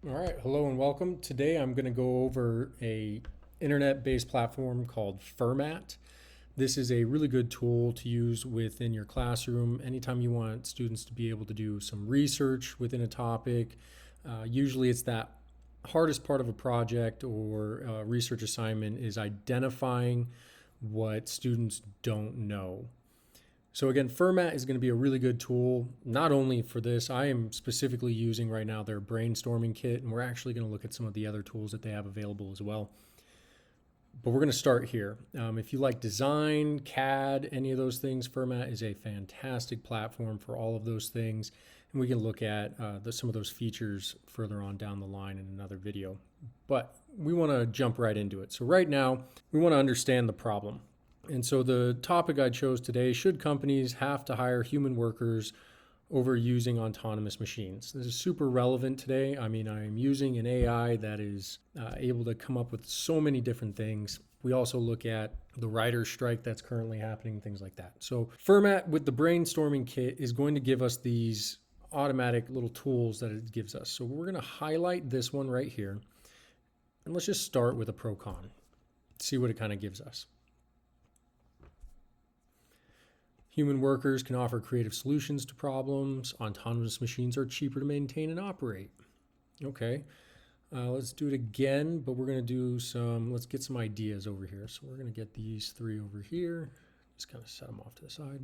All right, hello and welcome. Today I'm going to go over a internet-based platform called Fermat. This is a really good tool to use within your classroom anytime you want students to be able to do some research within a topic. Usually it's that hardest part of a project or a research assignment is identifying what students don't know. So again, Fermat is going to be a really good tool, not only for this. I am specifically using right now their brainstorming kit, and we're actually going to look at some of the other tools that they have available as well. But we're going to start here. If you like design, CAD, any of those things, Fermat is a fantastic platform for all of those things. And we can look at some of those features further on down the line in another video. But we want to jump right into it. So right now, we want to understand the problem. And so the topic I chose today, should companies have to hire human workers over using autonomous machines? This is super relevant today. I mean, I'm using an AI that is able to come up with so many different things. We also look at the writer's strike that's currently happening, things like that. So Fermat with the brainstorming kit is going to give us these automatic little tools that it gives us. So we're going to highlight this one right here. And let's just start with a pro-con, see what it kind of gives us. Human workers can offer creative solutions to problems. Autonomous machines are cheaper to maintain and operate. Okay, let's do it again, but we're going to do let's get some ideas over here. So we're going to get these three over here. Just kind of set them off to the side.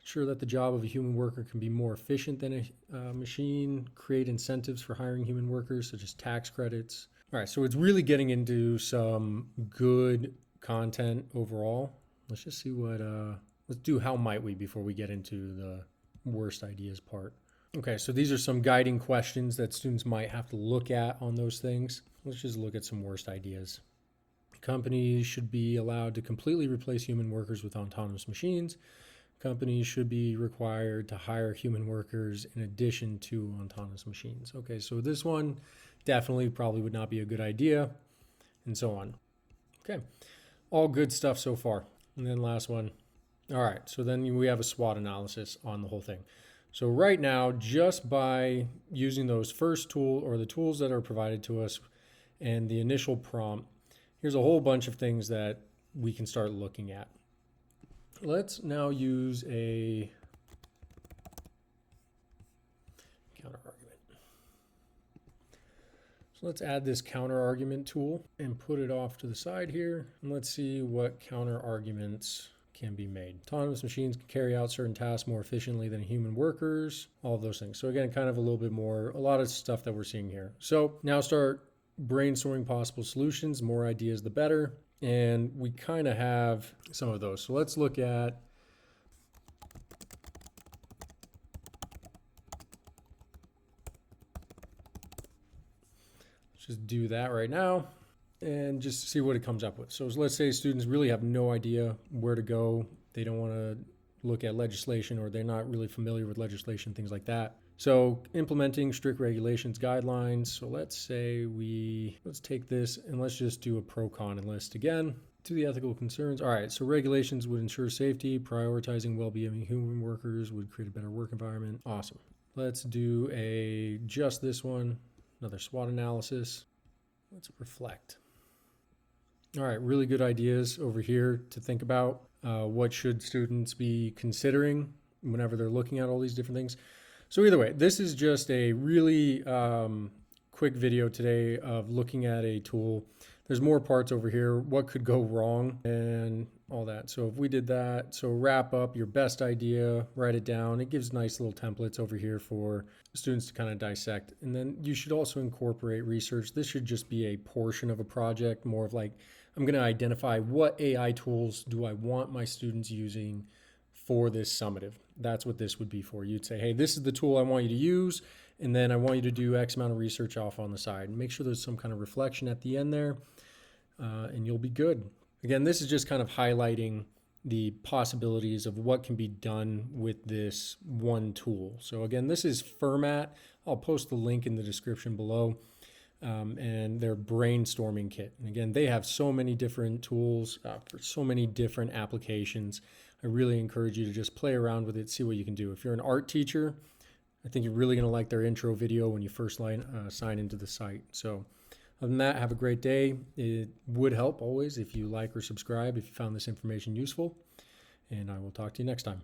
Ensure that the job of a human worker can be more efficient than a machine. Create incentives for hiring human workers, such as tax credits. All right, so it's really getting into some good content overall. Let's just see what... Let's do how might we before we get into the worst ideas part. Okay, so these are some guiding questions that students might have to look at on those things. Let's just look at some worst ideas. Companies should be allowed to completely replace human workers with autonomous machines. Companies should be required to hire human workers in addition to autonomous machines. Okay, so this one definitely probably would not be a good idea, and so on. Okay, all good stuff so far. And then last one. All right, so then we have a SWOT analysis on the whole thing. So right now, just by using those first tool or the tools that are provided to us and the initial prompt, here's a whole bunch of things that we can start looking at. Let's now use a counter argument. So let's add this counter argument tool and put it off to the side here. And let's see what counter arguments can be made. Autonomous machines can carry out certain tasks more efficiently than human workers, all of those things. So again, kind of a little bit more, a lot of stuff that we're seeing here. So now start brainstorming possible solutions. The more ideas, the better. And we kind of have some of those. So let's look at just do that right now and just see what it comes up with. So let's say students really have no idea where to go. They don't want to look at legislation, or they're not really familiar with legislation, things like that. So implementing strict regulations, guidelines. So let's say let's take this and let's just do a pro-con list again. To the ethical concerns. All right, so regulations would ensure safety, prioritizing well-being of human workers would create a better work environment. Awesome. Let's do just this one, another SWOT analysis. Let's reflect. All right, really good ideas over here to think about. What should students be considering whenever they're looking at all these different things? So either way, this is just a really quick video today of looking at a tool. There's more parts over here, what could go wrong and all that. So if we did that, so wrap up your best idea, write it down. It gives nice little templates over here for students to kind of dissect. And then you should also incorporate research. This should just be a portion of a project, more of like, I'm going to identify what AI tools do I want my students using for this summative. That's what this would be for. You'd say, hey, this is the tool I want you to use, and then I want you to do X amount of research off on the side. Make sure there's some kind of reflection at the end there, and you'll be good. Again, this is just kind of highlighting the possibilities of what can be done with this one tool. So again, this is Fermat. I'll post the link in the description below. And their brainstorming kit. And again, they have so many different tools for so many different applications. I really encourage you to just play around with it, see what you can do. If you're an art teacher, I think you're really going to like their intro video when you first sign into the site. So other than that, have a great day. It would help always if you like or subscribe if you found this information useful. And I will talk to you next time.